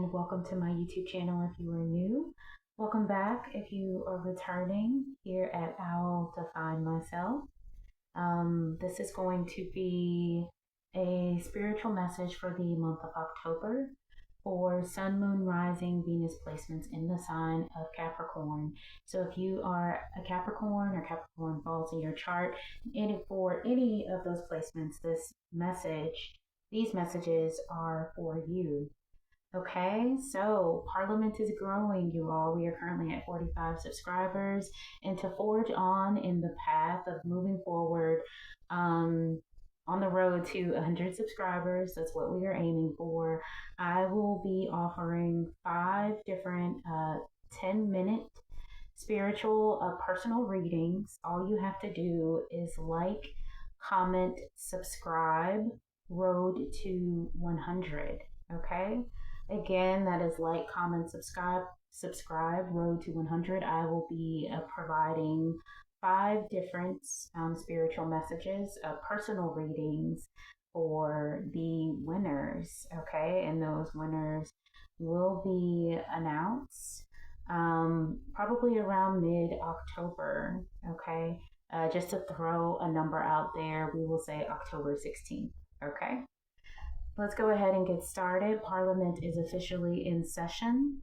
and welcome to my YouTube channel if you are new. Welcome back if you are returning here at Owl Define Myself. This is going to be a spiritual message for the month of October for Sun, Moon, Rising, Venus placements in the sign of Capricorn. So if you are a Capricorn or Capricorn falls in your chart, and for any of those placements, these messages are for you. Okay, so Parliament is growing, you all. We are currently at 45 subscribers, and to forge on in the path of moving forward on the road to 100 subscribers, that's what we are aiming for. I will be offering 5 different 10-minute spiritual personal readings. All you have to do is like, comment, subscribe, road to 100. Okay. Again, that is like, comment, subscribe, road to 100. I will be providing 5 different spiritual messages, personal readings for the winners. Okay. And those winners will be announced probably around mid-October. Okay. Just to throw a number out there, we will say October 16th. Okay. Let's go ahead and get started. Parliament is officially in session.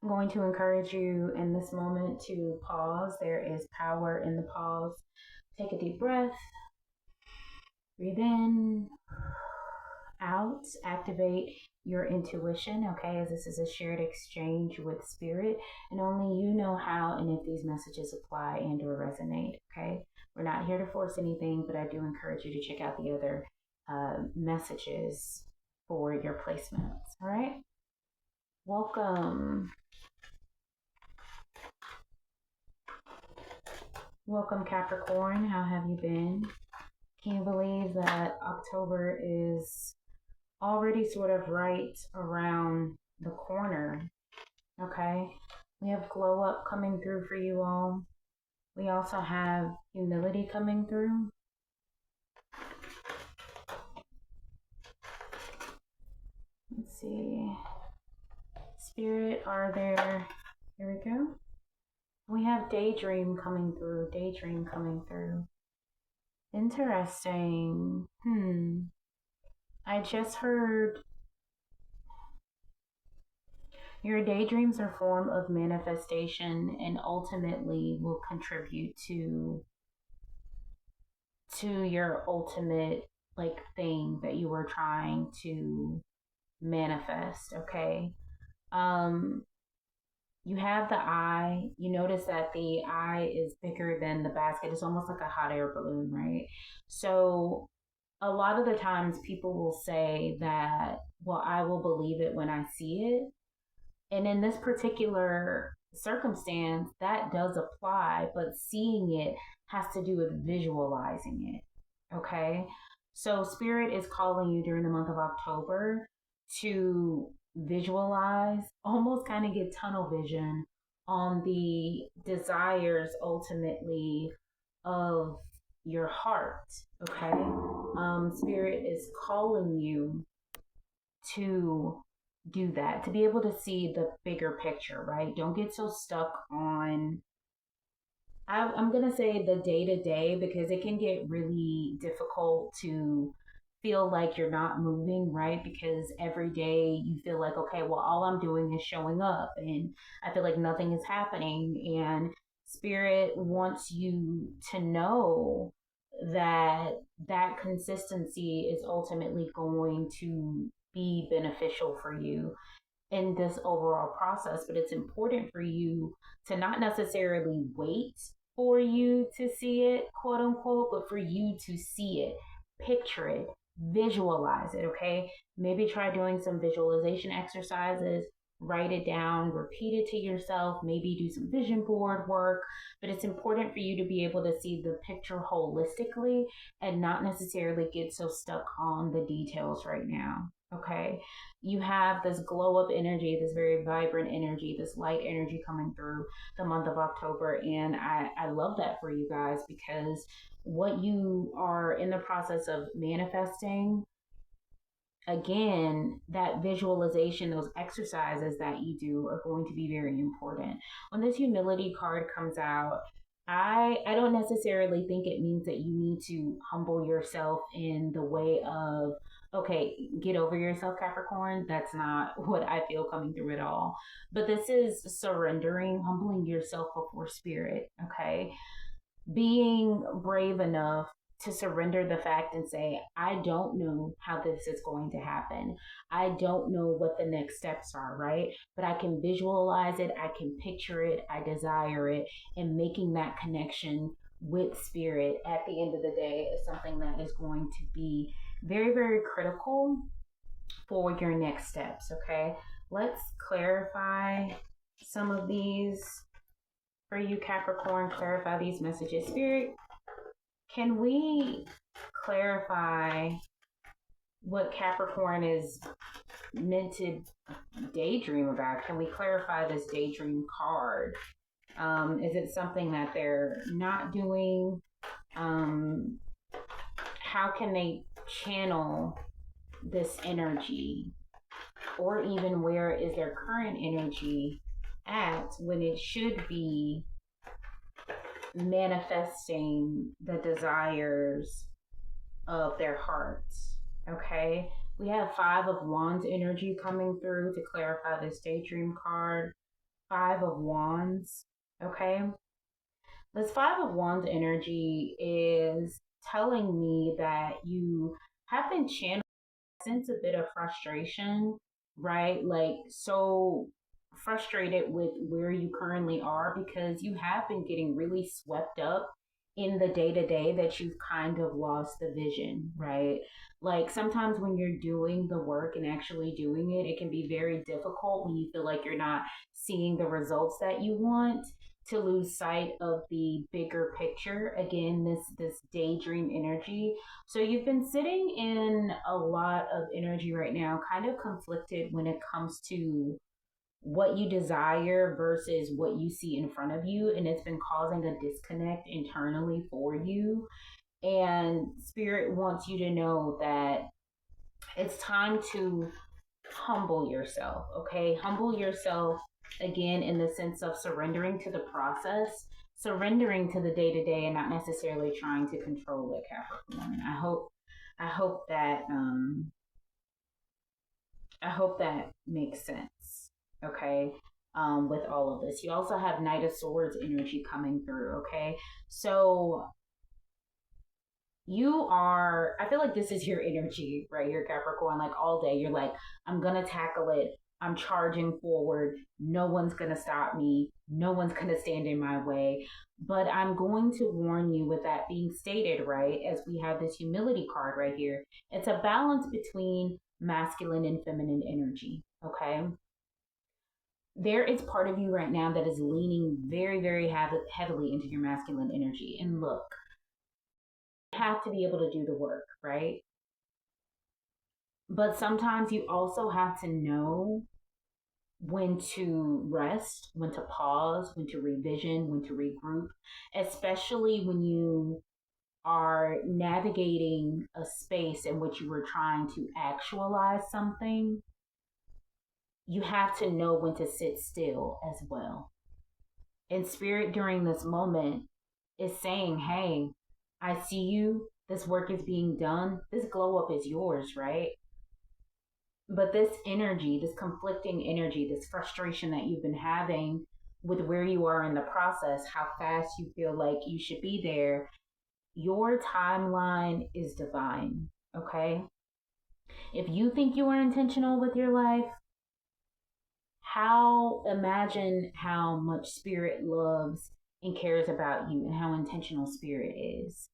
I'm going to encourage you in this moment to pause. There is power in the pause. Take a deep breath. Breathe in, out, activate your intuition, okay, as this is a shared exchange with spirit, and only you know how and if these messages apply and or resonate, okay? We're not here to force anything, but I do encourage you to check out the other messages for your placements. All right. Welcome. Welcome, Capricorn. How have you been? Can you believe that October is already sort of right around the corner? Okay. We have glow up coming through for you all. We also have humility coming through. Let's see. Spirit, are there? Here we go. We have daydream coming through. Daydream coming through. Interesting. I just heard your daydreams are a form of manifestation and ultimately will contribute to your ultimate thing that you were trying to manifest. Okay. You have the eye. You notice that the eye is bigger than the basket. It's almost like a hot air balloon, right? So a lot of the times people will say that, well, I will believe it when I see it. And in this particular circumstance, that does apply, but seeing it has to do with visualizing it. Okay. So spirit is calling you during the month of October to visualize, almost kind of get tunnel vision on the desires ultimately of your heart. Okay. Spirit is calling you to do that, to be able to see the bigger picture, right? Don't get so stuck on, I'm going to say, the day to day, because it can get really difficult to feel like you're not moving, right? Because every day you feel like, okay, well, all I'm doing is showing up and I feel like nothing is happening. And spirit wants you to know that that consistency is ultimately going to be beneficial for you in this overall process. But it's important for you to not necessarily wait for you to see it, quote unquote, but for you to see it, picture it, visualize it. Okay. Maybe try doing some visualization exercises, write it down, repeat it to yourself, maybe do some vision board work. But it's important for you to be able to see the picture holistically and not necessarily get so stuck on the details right now. Okay. You have this glow up energy, this very vibrant energy, this light energy coming through the month of October. And I love that for you guys, because what you are in the process of manifesting again, that visualization, those exercises that you do are going to be very important. When this humility card comes out, I don't necessarily think it means that you need to humble yourself in the way of, okay, get over yourself, Capricorn. That's not what I feel coming through at all. But this is surrendering, humbling yourself before spirit, okay? Being brave enough to surrender the fact and say, I don't know how this is going to happen. I don't know what the next steps are, right? But I can visualize it, I can picture it, I desire it, and making that connection with spirit at the end of the day is something that is going to be very, very critical for your next steps, okay? Let's clarify some of these for you, Capricorn. Clarify these messages. Spirit, can we clarify what Capricorn is meant to daydream about? Can we clarify this daydream card? Is it something that they're not doing? How can they channel this energy? Or even where is their current energy at when it should be manifesting the desires of their hearts? Okay, we have Five of Wands energy coming through to clarify this daydream card. Five of Wands. Okay, this Five of Wands energy is telling me that you have been channeling a sense a bit of frustration, right? Like, so frustrated with where you currently are because you have been getting really swept up in the day to day that you've kind of lost the vision, right? Like sometimes when you're doing the work and actually doing it, it can be very difficult when you feel like you're not seeing the results that you want, to lose sight of the bigger picture. Again, this daydream energy. So you've been sitting in a lot of energy right now, kind of conflicted when it comes to what you desire versus what you see in front of you, and it's been causing a disconnect internally for you. And spirit wants you to know that it's time to humble yourself, okay? Humble yourself again in the sense of surrendering to the process, surrendering to the day to day, and not necessarily trying to control it, Capricorn. I hope that makes sense, okay? With all of this, you also have Knight of Swords energy coming through, okay? So I feel like this is your energy right here, Capricorn. Like all day, you're like, I'm gonna tackle it. I'm charging forward. No one's gonna stop me. No one's gonna stand in my way. But I'm going to warn you, with that being stated, right, as we have this humility card right here, it's a balance between masculine and feminine energy, okay? There is part of you right now that is leaning very, very heavily into your masculine energy. And look, have to be able to do the work, right? But sometimes you also have to know when to rest, when to pause, when to revision, when to regroup, especially when you are navigating a space in which you were trying to actualize something. You have to know when to sit still as well. And spirit during this moment is saying, hey, I see you. This work is being done. This glow up is yours, right? But this energy, this conflicting energy, this frustration that you've been having with where you are in the process, how fast you feel like you should be there, your timeline is divine, okay? If you think you are intentional with your life, imagine how much spirit loves and cares about you and how intentional spirit is.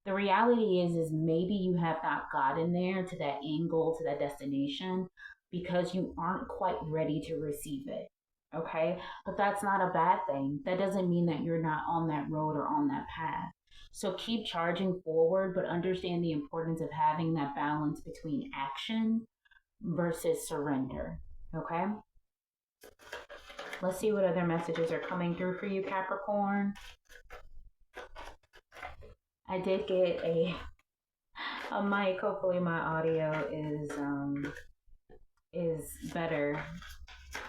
The reality is maybe you have not gotten there to that end goal, to that destination, because you aren't quite ready to receive it. Okay? But that's not a bad thing. That doesn't mean that you're not on that road or on that path. So keep charging forward, but understand the importance of having that balance between action versus surrender. Okay? Let's see what other messages are coming through for you, Capricorn. I did get A mic. Hopefully, my audio is better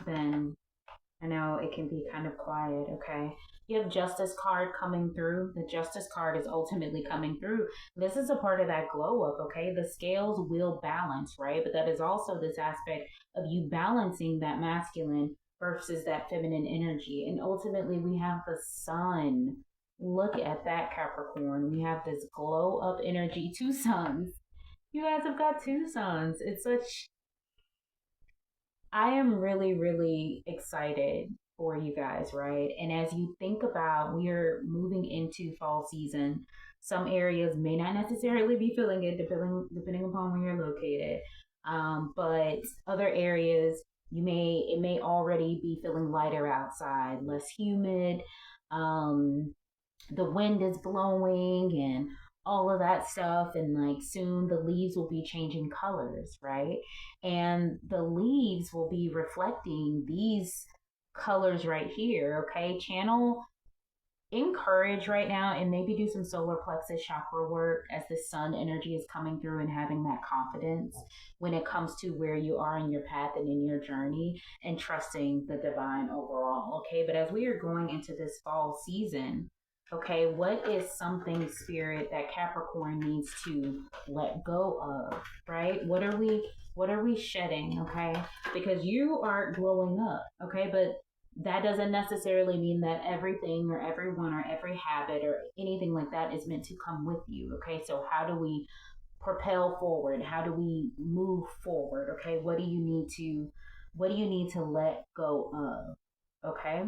than. I know it can be kind of quiet. Okay. You have Justice card coming through. The Justice card is ultimately coming through. This is a part of that glow up. Okay. The scales will balance, right? But that is also this aspect of you balancing that masculine versus that feminine energy. And ultimately, we have the sun. Look at that, Capricorn. We have this glow up energy, two suns. You guys have got two suns. It's such, I am really, really excited for you guys, right? And as you think about, we are moving into fall season. Some areas may not necessarily be feeling it, depending upon where you're located. But other areas, it may already be feeling lighter outside, less humid. Um, the wind is blowing and all of that stuff, and like soon the leaves will be changing colors, right? And the leaves will be reflecting these colors right here. Okay, channel encourage right now and maybe do some solar plexus chakra work as the sun energy is coming through and having that confidence when it comes to where you are in your path and in your journey, and trusting the divine overall. Okay, but as we are going into this fall season, okay, what is something, spirit, that Capricorn needs to let go of, right? What are we shedding? Okay, because you are glowing up. Okay, but that doesn't necessarily mean that everything or everyone or every habit or anything like that is meant to come with you. Okay, so how do we propel forward? How do we move forward? Okay, what do you need to let go of? Okay,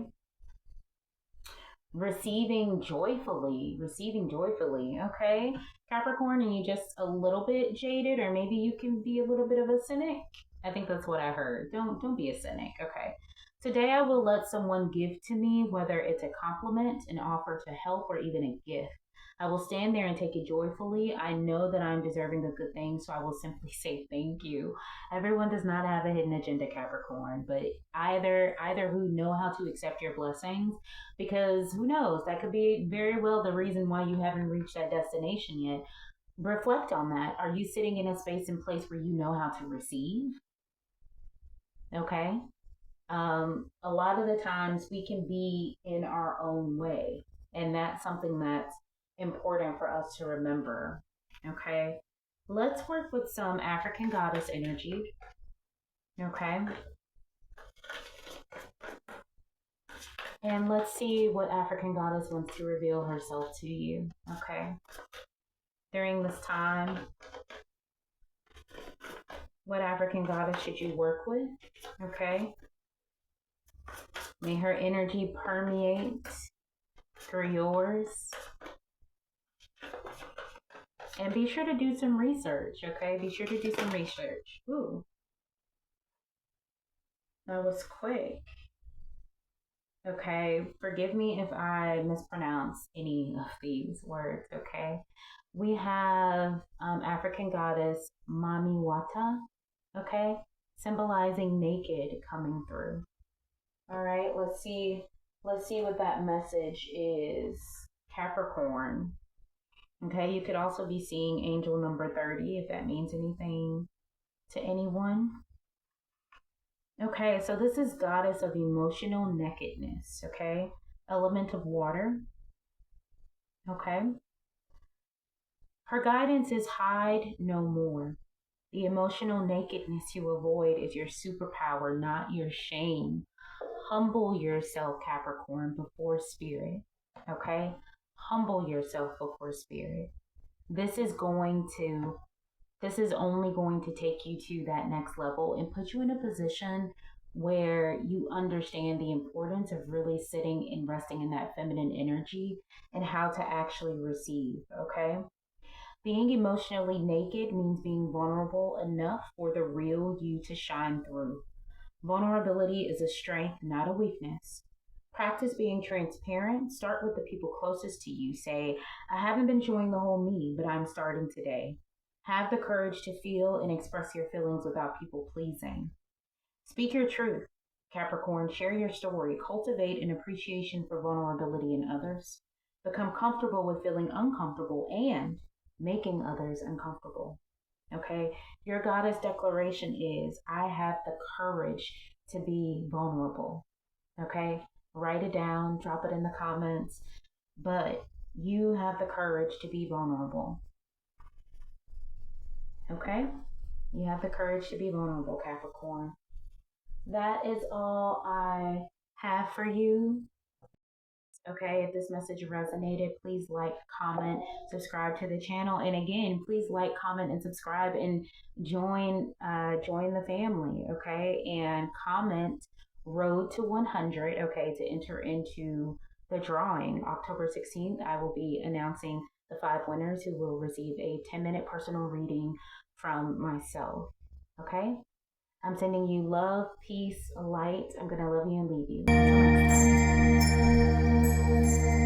receiving joyfully. Okay, Capricorn, and you just a little bit jaded, or maybe you can be a little bit of a cynic. I think that's what I heard. Don't be a cynic. Okay, today I will let someone give to me, whether it's a compliment, an offer to help, or even a gift. I will stand there and take it joyfully. I know that I'm deserving of good things, so I will simply say thank you. Everyone does not have a hidden agenda, Capricorn, but either who know how to accept your blessings, because who knows, that could be very well the reason why you haven't reached that destination yet. Reflect on that. Are you sitting in a space and place where you know how to receive? Okay. A lot of the times we can be in our own way, and that's something that's important for us to remember. Okay. Let's work with some African goddess energy. Okay. And let's see what African goddess wants to reveal herself to you. Okay. During this time, what African goddess should you work with? Okay. May her energy permeate through yours. And be sure to do some research, okay? Be sure to do some research. Ooh, that was quick. Okay, forgive me if I mispronounce any of these words, okay? We have African goddess Mami Wata, okay? Symbolizing naked coming through. All right, let's see what that message is. Capricorn. Okay, you could also be seeing angel number 30 if that means anything to anyone. Okay, so this is goddess of emotional nakedness, okay? Element of water, okay? Her guidance is hide no more. The emotional nakedness you avoid is your superpower, not your shame. Humble yourself, Capricorn, before spirit, okay? Humble yourself before spirit. This is only going to take you to that next level and put you in a position where you understand the importance of really sitting and resting in that feminine energy and how to actually receive, okay? Being emotionally naked means being vulnerable enough for the real you to shine through. Vulnerability is a strength, not a weakness. Practice being transparent. Start with the people closest to you. Say, I haven't been showing the whole me, but I'm starting today. Have the courage to feel and express your feelings without people pleasing. Speak your truth, Capricorn. Share your story. Cultivate an appreciation for vulnerability in others. Become comfortable with feeling uncomfortable, and making others uncomfortable. Okay, your goddess declaration is I have the courage to be vulnerable. Okay, write it down, drop it in the comments, but you have the courage to be vulnerable. Okay, you have the courage to be vulnerable, Capricorn. That is all I have for you. Okay, if this message resonated, please like, comment, subscribe to the channel, and again, please like, comment, and subscribe, and join the family. Okay, and comment Road to 100. Okay, to enter into the drawing October 16th. I will be announcing the 5 winners who will receive a 10-minute personal reading from myself. Okay. I'm sending you love, peace, light. I'm going to love you and leave you. Until next time.